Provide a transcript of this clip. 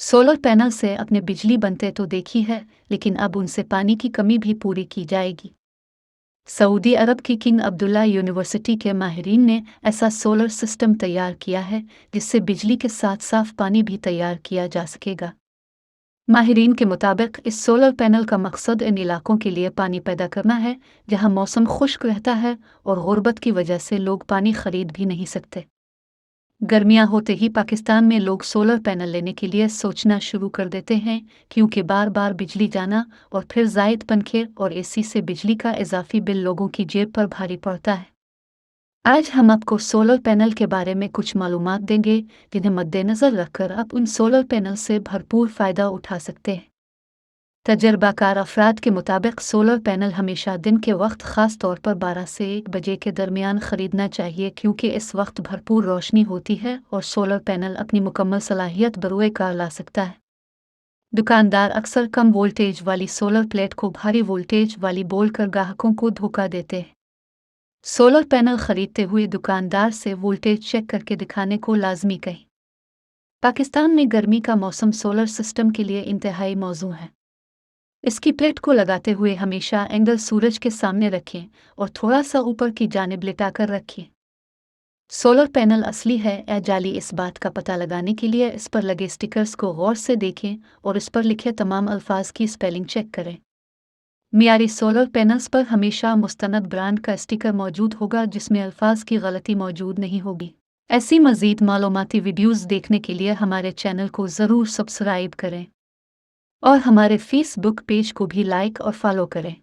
Solar panel से अपने बिजली बनते तो देखी है, लेकिन अब उनसे पानी की कमी भी पूरी की जाएगी। सऊदी अरब की किंग अब्दुल्ला यूनिवर्सिटी के माहिरीन ने ऐसा सोलर सिस्टम तैयार किया है जिससे बिजली के साथ साफ पानी भी तैयार किया जा सकेगा। माहिरीन के मुताबिक इस सोलर पैनल का मकसद इन इलाकों के लिए पानी पैदा करना है जहां मौसम खुश्क रहता है और गुर्बत की वजह से लोग पानी खरीद भी नहीं सकते। गर्मियां होते ही पाकिस्तान में लोग सोलर पैनल लेने के लिए सोचना शुरू कर देते हैं, क्योंकि बार बार बिजली जाना और फिर जायद पंखे और एसी से बिजली का इजाफी बिल लोगों की जेब पर भारी पड़ता है। आज हम आपको सोलर पैनल के बारे में कुछ मालूमात देंगे जिन्हें मद्देनजर रखकर आप उन सोलर पैनल से भरपूर फ़ायदा उठा सकते हैं। तजर्बाकार अफराद के मुताबिक सोलर पैनल हमेशा दिन के वक्त ख़ास तौर पर 12 से 1 बजे के दरमियान ख़रीदना चाहिए, क्योंकि इस वक्त भरपूर रोशनी होती है और सोलर पैनल अपनी मुकम्मल सलाहियत बरूए कार ला सकता है। दुकानदार अक्सर कम वोल्टेज वाली सोलर प्लेट को भारी वोल्टेज वाली बोलकर ग्राहकों को धोखा देते हैं। सोलर पैनल खरीदते हुए दुकानदार से वोल्टेज चेक करके दिखाने को लाजमी कहें। पाकिस्तान में गर्मी का मौसम सोलर सिस्टम के लिए इंतहाई मौजू है। इसकी प्लेट को लगाते हुए हमेशा एंगल सूरज के सामने रखें और थोड़ा सा ऊपर की जानिब लिटाकर रखें। सोलर पैनल असली है या जाली, इस बात का पता लगाने के लिए इस पर लगे स्टिकर्स को गौर से देखें और इस पर लिखे तमाम अल्फाज की स्पेलिंग चेक करें। मियारी सोलर पैनल्स पर हमेशा मुस्तनद ब्रांड का स्टिकर मौजूद होगा जिसमें अल्फाज की गलती मौजूद नहीं होगी। ऐसी मज़ीद मालूमाती वीडियोज़ देखने के लिए हमारे चैनल को ज़रूर सब्सक्राइब करें और हमारे फेसबुक पेज को भी लाइक और फॉलो करें।